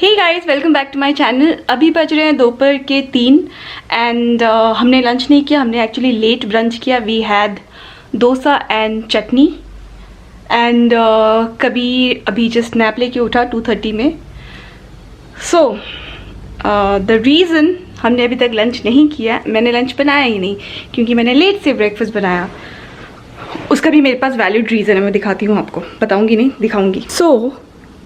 Hey guys, welcome back to my channel. अभी बज रहे हैं दोपहर के 3 एंड हमने लंच नहीं किया, हमने एक्चुअली लेट ब्रंच किया। We had dosa and chutney and Kabir अभी जस्ट नैप लेके उठा 2:30 में। सो द रीज़न हमने अभी तक लंच नहीं किया, मैंने लंच बनाया ही नहीं क्योंकि मैंने लेट से ब्रेकफास्ट बनाया। उसका भी मेरे पास वैलिड रीज़न है, मैं दिखाती हूँ आपको, बताऊँगी नहीं दिखाऊँगी।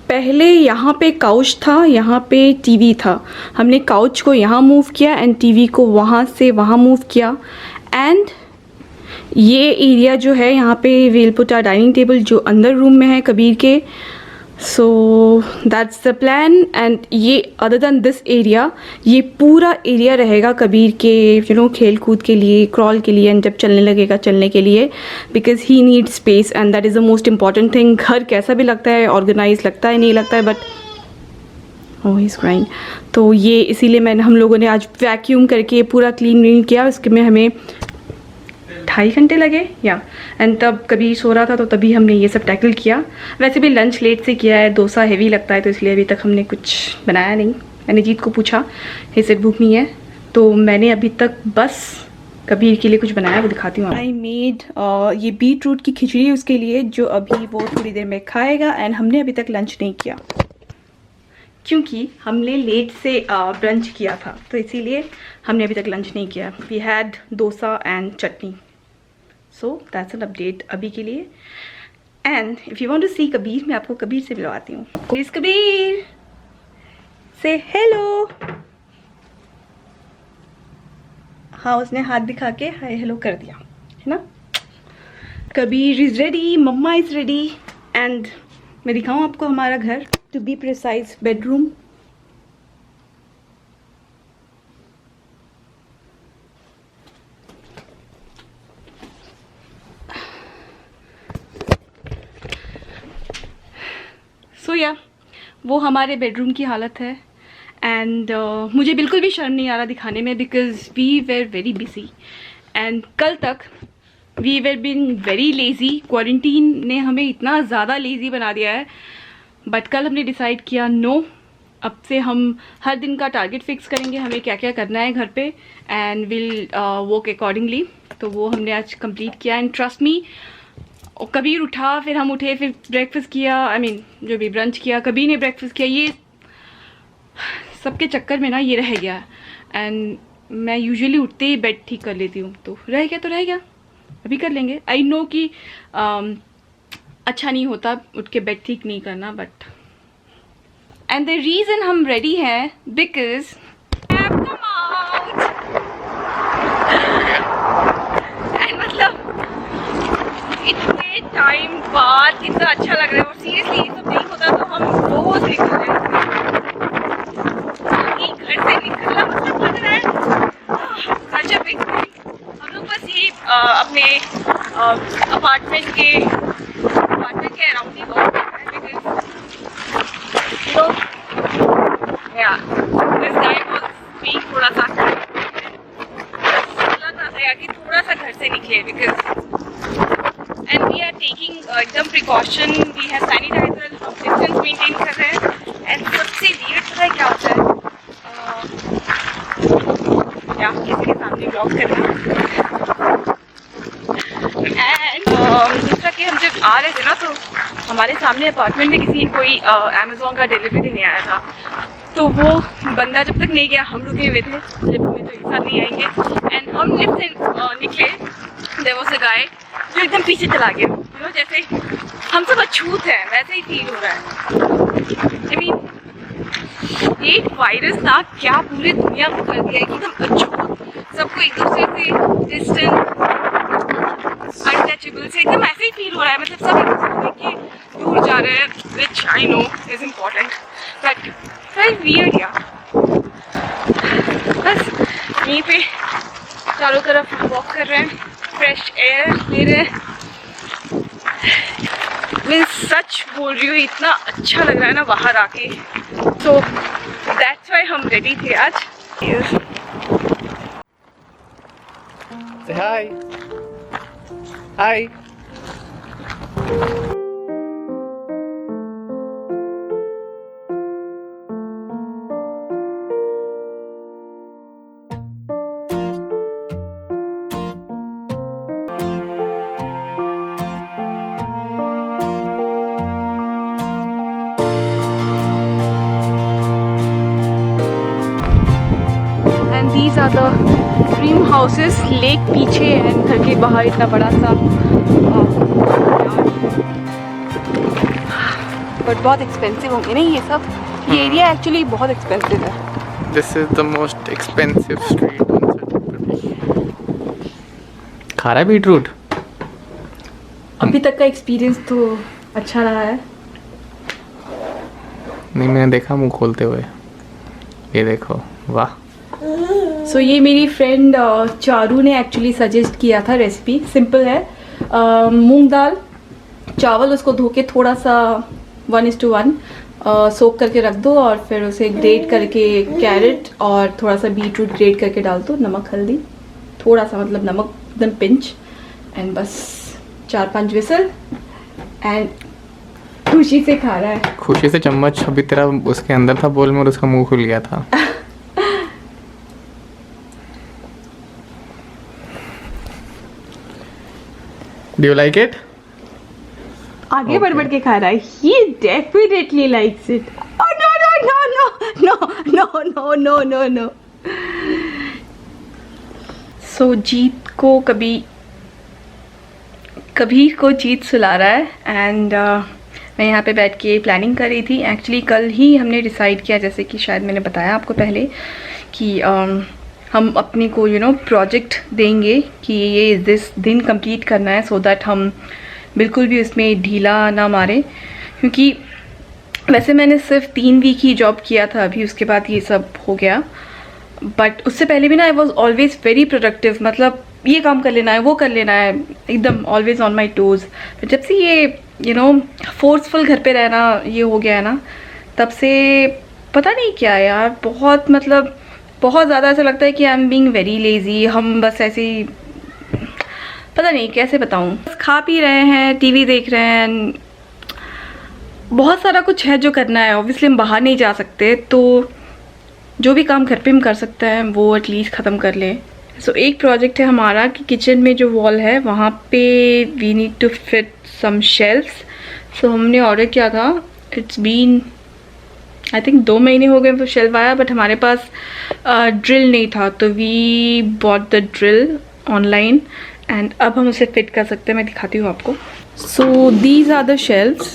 पहले यहाँ पे काउच था, यहाँ पे टीवी था। हमने काउच को यहाँ मूव किया एंड टीवी को वहाँ से वहाँ मूव किया एंड ये एरिया जो है यहाँ पे वेलपुटा डाइनिंग टेबल जो अंदर रूम में है कबीर के। So that's the plan and ये अदर दैन दिस एरिया, ये पूरा एरिया रहेगा कबीर के खेल कूद के लिए, क्रॉल के लिए एंड जब चलने लगेगा चलने के लिए, because he need space and that is the most important thing. घर कैसा भी लगता है, ऑर्गेनाइज लगता है, नहीं लगता है, but oh he is crying. तो ये इसीलिए हम लोगों ने आज वैक्यूम करके पूरा क्लीन किया। उसके में हमें 2.5 घंटे लगे या एंड तब कभी सो रहा था तो तभी हमने ये सब टैकल किया। वैसे भी लंच लेट से किया है, डोसा हेवी लगता है तो इसलिए अभी तक हमने कुछ बनाया नहीं। मैंने जीत को पूछा, हे सेड भूख नहीं है, तो मैंने अभी तक बस कबीर के लिए कुछ बनाया, वो दिखाती हूँ। आई मेड ये बीट रूट की खिचड़ी उसके लिए, जो अभी वो थोड़ी देर में खाएगा एंड हमने अभी तक लंच नहीं किया क्योंकि हमने लेट से ब्रंच किया था, तो इसीलिए हमने अभी तक लंच नहीं किया। We had dosa and chutney. So that's an update अभी के लिए। And if you want to see Kabir, मैं आपको कबीर से मिलवाती हूँ। प्लीज कबीर से हेलो। हाँ, उसने हाथ दिखा के हाय हेलो कर दिया है ना। Kabir is ready, mamma is ready and मैं दिखाऊँ आपको हमारा घर, to be precise bedroom. So या वो हमारे बेडरूम की हालत है एंड मुझे बिल्कुल भी शर्म नहीं आ रहा दिखाने में, because we were very busy and कल तक we were been very lazy. Quarantine ने हमें इतना ज़्यादा लेज़ी बना दिया है, बट कल हमने डिसाइड किया नो, अब से हम हर दिन का टारगेट फिक्स करेंगे हमें क्या क्या करना है घर पे एंड विल वर्क अकॉर्डिंगली। तो वो हमने आज कंप्लीट किया एंड ट्रस्ट मी, कबीर उठा, फिर हम उठे, फिर ब्रेकफास्ट किया, आई मीन जो भी ब्रंच किया, कबीर ने ब्रेकफास्ट किया, ये सबके चक्कर में ना ये रह गया। एंड मैं यूजुअली उठते ही बेड ठीक कर लेती हूँ, तो रह गया तो रह गया, अभी कर लेंगे। आई नो कि अच्छा नहीं होता उठ के बेड ठीक नहीं करना, बट एंड द रीज़न हम रेडी हैं बिकॉज इतने टाइम बाद कितना अच्छा लग रहा है। और सीरियसली ये सब नहीं होता तो हम रोज निकल रहे हैं, घर से निकलना मतलब लग रहा है सच अ बिग थिंग। हम लोग बस ये अपने अपार्टमेंट के अराउंड ही वॉक कर रहे हैं, बिकॉज या दिस गाय वाज बीइंग थोड़ा सा लग रहा था कि थोड़ा सा घर से निकले, because and we are taking एकदम प्रिकॉशन, वी हैव सैनिटाइजर, हम डिस्टेंस मेंटेन कर रहे हैं। एंड सबसे वियर्ड पता है क्या होता है, क्या किसी के सामने ब्लॉग करना। एंड दूसरा कि हम जब आ रहे थे ना, तो हमारे सामने अपार्टमेंट में किसी कोई अमेजोन का डिलीवरी देने आया था, तो वो बंदा जब तक नहीं गया हम रुके हुए थे, लिफ्ट में तो एक साथ नहीं आएंगे। एंड हम लिफ्ट से निकले, देयर वाज अ गाय जो एकदम पीछे चला गया, जैसे हम सब अछूत हैं वैसे ही फील हो रहा है। आई मीन ये वायरस ना क्या पूरी दुनिया को कर दिया है कि एकदम अछूत, सबको एक दूसरे से डिस्टेंस, अनटचेबल से एकदम ऐसे ही फील हो रहा है। मतलब सब एक दूसरे के दूर जा रहे हैं, which I know is important, but very weird यार। बस यहीं पे चारों तरफ वॉक कर रहे हैं, फ्रेश एयर ले रहे हैं। मैं सच बोल रही हूँ, इतना अच्छा लग रहा है ना बाहर आके, तो दैट्स व्हाई हम रेडी थे आज। Say hi. Hi. These are the dream houses, lake पीछे है, घर के बाहर इतना बड़ा सा, बट बहुत एक्सपेंसिव होंगे नहीं ये सब। ये एरिया एक्चुअली बहुत एक्सपेंसिव है। This is the most expensive street on खा रहा है बीट रूट। अभी तक का एक्सपीरियंस तो अच्छा रहा है। नहीं, मैंने देखा मुंह खोलते हुए। ये देखो, वाह। सो ये मेरी फ्रेंड चारू ने एक्चुअली सजेस्ट किया था। रेसिपी सिंपल है, मूंग दाल, चावल, उसको धो के थोड़ा सा 1:1 सोक करके रख दो, और फिर उसे ग्रेट करके कैरेट और थोड़ा सा बीट रूट ग्रेट करके डाल दो, नमक हल्दी थोड़ा सा, मतलब नमक एकदम पिंच, एंड बस 4-5 विसल, एंड खुशी से खा रहा है। खुशी से चम्मच अभी तेरा उसके अंदर था बोल में और उसका मुंह खुल गया था। Do you like it? आगे बढ़ बढ़ के खा रहा है। He definitely likes it. Oh no no no no no no no no no. So जीत को कभी को जीत सुला रहा है, एंड मैं यहाँ पे बैठ के प्लानिंग कर रही थी। एक्चुअली कल ही हमने डिसाइड किया, जैसे कि शायद मैंने बताया आपको पहले, कि हम अपने को प्रोजेक्ट देंगे कि ये दिस दिन कंप्लीट करना है, सो दैट हम बिल्कुल भी उसमें ढीला ना मारें। क्योंकि वैसे मैंने सिर्फ 3 वीक ही जॉब किया था अभी, उसके बाद ये सब हो गया, बट उससे पहले भी ना I was always very productive. मतलब ये काम कर लेना है, वो कर लेना है, एकदम ऑलवेज ऑन माई टोज़। जब से ये फोर्सफुल घर पे रहना ये हो गया है ना, तब से पता नहीं क्या यार, बहुत ज़्यादा ऐसा लगता है कि I am being very lazy. हम बस ऐसे ही, पता नहीं कैसे बताऊँ, बस खा पी रहे हैं, टीवी देख रहे हैं, बहुत सारा कुछ है जो करना है। ऑब्वियसली हम बाहर नहीं जा सकते, तो जो भी काम घर पे हम कर सकते हैं वो एटलीस्ट ख़त्म कर लें। सो एक प्रोजेक्ट है हमारा कि किचन में जो वॉल है वहाँ पे we need to fit some shelfs. So हमने ऑर्डर किया था, इट्स बीन आई थिंक 2 महीने हो गए वो शेल्फ आया, बट हमारे पास ड्रिल नहीं था, तो we bought the drill online, and अब हम उसे फिट कर सकते हैं। मैं दिखाती हूँ आपको। So these are the shelfs,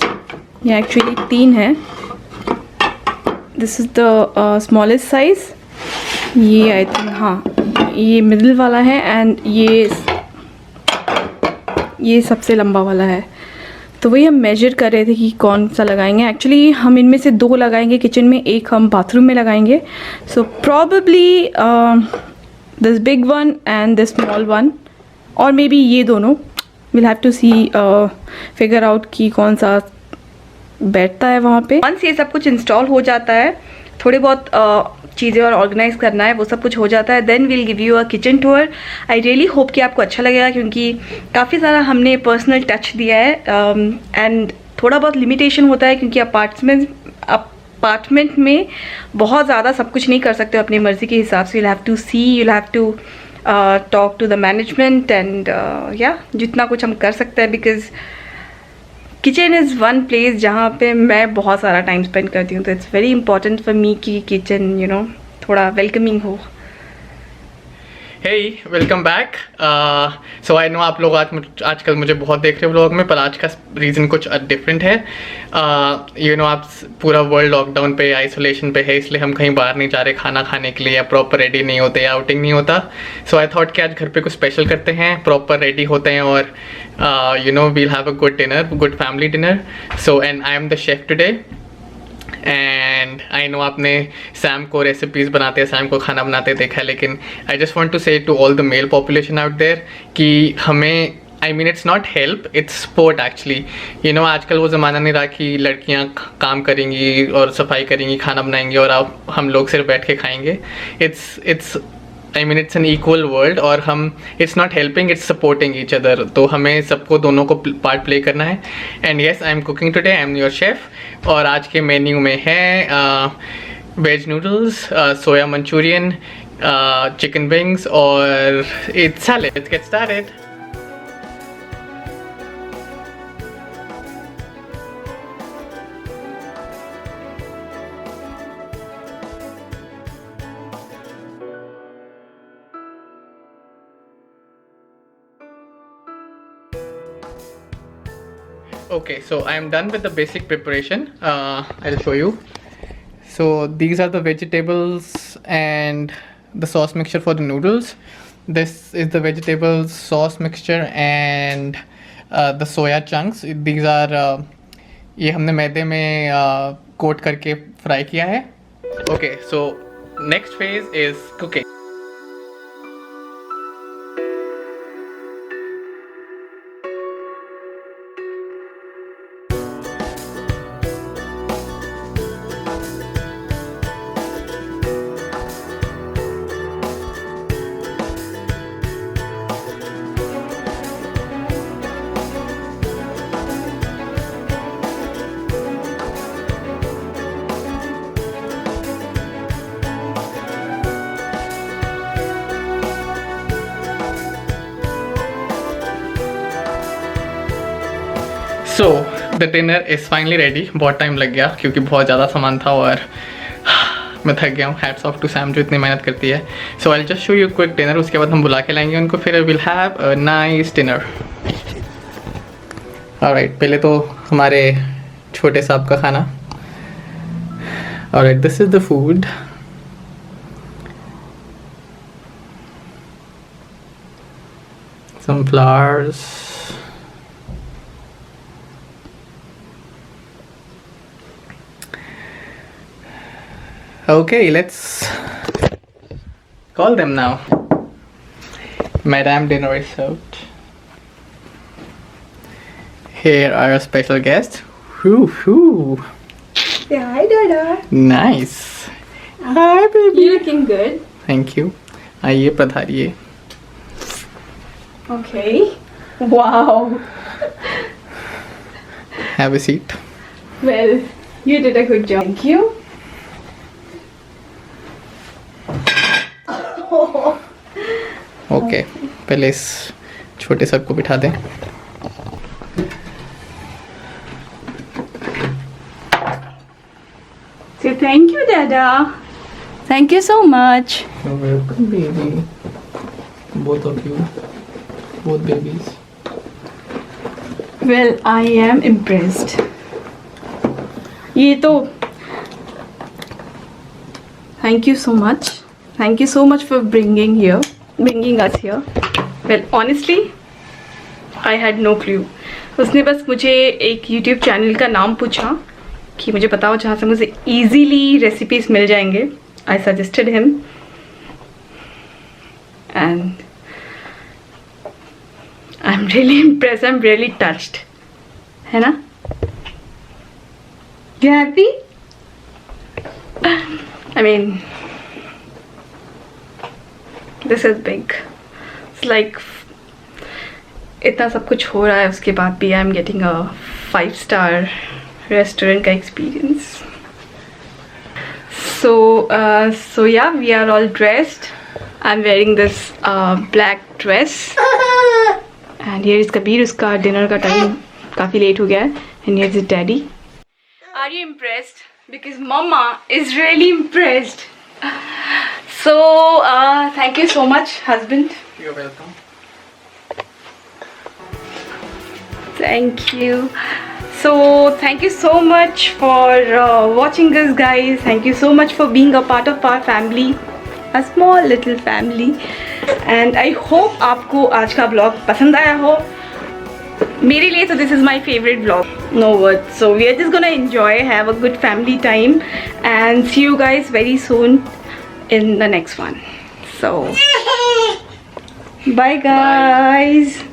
ये एक्चुअली 3 है। This is the smallest size, ये आई थिंक, हाँ ये मिडिल वाला है, एंड ये सबसे लंबा वाला है। तो वही हम मेजर कर रहे थे कि कौन सा लगाएंगे। एक्चुअली हम इनमें से 2 लगाएंगे किचन में, एक हम बाथरूम में लगाएंगे। So probably this big one and this small one, और मे बी ये दोनों, will have to see figure out कि कौन सा बैठता है वहाँ पे। वंस ये सब कुछ इंस्टॉल हो जाता है, थोड़े बहुत चीज़ें और ऑर्गेनाइज करना है, वो सब कुछ हो जाता है, then will give you a kitchen tour. I really hope कि आपको अच्छा लगेगा, क्योंकि काफ़ी सारा हमने पर्सनल टच दिया है, एंड थोड़ा बहुत लिमिटेशन होता है, क्योंकि अपार्टमेंट में बहुत ज़्यादा सब कुछ नहीं कर सकते अपनी मर्ज़ी के हिसाब से। you'll have to talk to the management, and जितना कुछ हम कर सकते हैं, because kitchen is one place जहाँ पे मैं बहुत सारा टाइम स्पेंड करती हूँ, तो it's very important for me कि किचन थोड़ा वेलकमिंग हो। Hey, welcome back. So I know आप लोग आजकल मुझे बहुत देख रहे हो व्लॉग में, पर आज का रीज़न कुछ डिफरेंट है। आप पूरा वर्ल्ड लॉकडाउन पे, आइसोलेशन पे है, इसलिए हम कहीं बाहर नहीं जा रहे खाना खाने के लिए, या प्रॉपर रेडी नहीं होते, या आउटिंग नहीं होता। सो आई थॉट कि आज घर पे कुछ स्पेशल करते हैं, प्रॉपर रेडी होते हैं, और we'll have a good dinner, good family dinner. So and I am the chef today, and I know आपने सैम को रेसिपीज़ बनाते हैं, सैम को खाना बनाते देखा है, लेकिन I just want to say to all the male population out there कि हमें, I mean it's not help, it's support actually. आजकल वो ज़माना नहीं रहा कि लड़कियां काम करेंगी और सफाई करेंगी, खाना बनाएंगी, और हम लोग सिर्फ बैठ के खाएंगे। It's it's an equal world, और हम, it's not helping, it's supporting each other. तो हमें सबको दोनों को पार्ट प्ले करना है। And yes, I am cooking today, I am your chef, और आज के मेन्यू में है वेज नूडल्स, सोया मंचूरियन, चिकन विंग्स, और it's salad. Let's get started. Okay, so I am done with the basic preparation. I'll show you. So these are the vegetables and the sauce mixture for the noodles. This is the vegetables, sauce mixture and the soya chunks. These are ये हमने मैदे में coat करके fry किया है. Okay, so next phase is cooking. So the dinner is finally ready. बहुत time लग गया क्योंकि बहुत ज़्यादा सामान था और मैं थक गया हूँ. हैट्स ऑफ टू सैम जो इतनी मेहनत करती है. So I just show you quick dinner. उसके बाद हम बुला के लाएंगे उनको, फिर will have a nice dinner. Alright, पहले तो हमारे छोटे साहब का खाना. Alright, this is the food. Some flowers. Okay, let's call them now. Madam, dinner is served. Here are our special guests. Whoo. Yeah, hi Dada. Nice. Hi baby. You're looking good. Thank you. आइए पधारिए. Okay. Wow. Have a seat. Well, you did a good job. Thank you. Okay. पहले इस छोटे सब को बिठा दें. Say thank you, Dada. Thank you so much. You're welcome, baby. Both of you. Both babies. Well, I am impressed. ये तो thank you so much. Thank you so much for bringing us here. Well, honestly, I had no clue. उसने बस मुझे एक YouTube channel का नाम पूछा कि मुझे बताओ जहाँ से मुझे easily रेसिपीज मिल जाएंगे. I suggested him and I'm really impressed. I'm really touched. है ना? You happy? I mean, this is big. It's like इतना सब कुछ हो रहा है उसके बाद भी I'm getting a 5-star restaurant का experience. So yeah, we are all dressed. I'm wearing this black dress. And here is Kabir. उसका dinner का time काफ़ी late हो गया है. And here's his daddy. Are you impressed? Because Mama is really impressed. So thank you so much, husband. You're welcome. Thank you. So thank you so much for watching us, guys. Thank you so much for being a part of our family, a small little family. And I hope आपको आज का vlog पसंद आया हो. मेरे लिए तो this is my favorite vlog. No words. So we are just gonna enjoy, have a good family time, and see you guys very soon in the next one. So bye guys.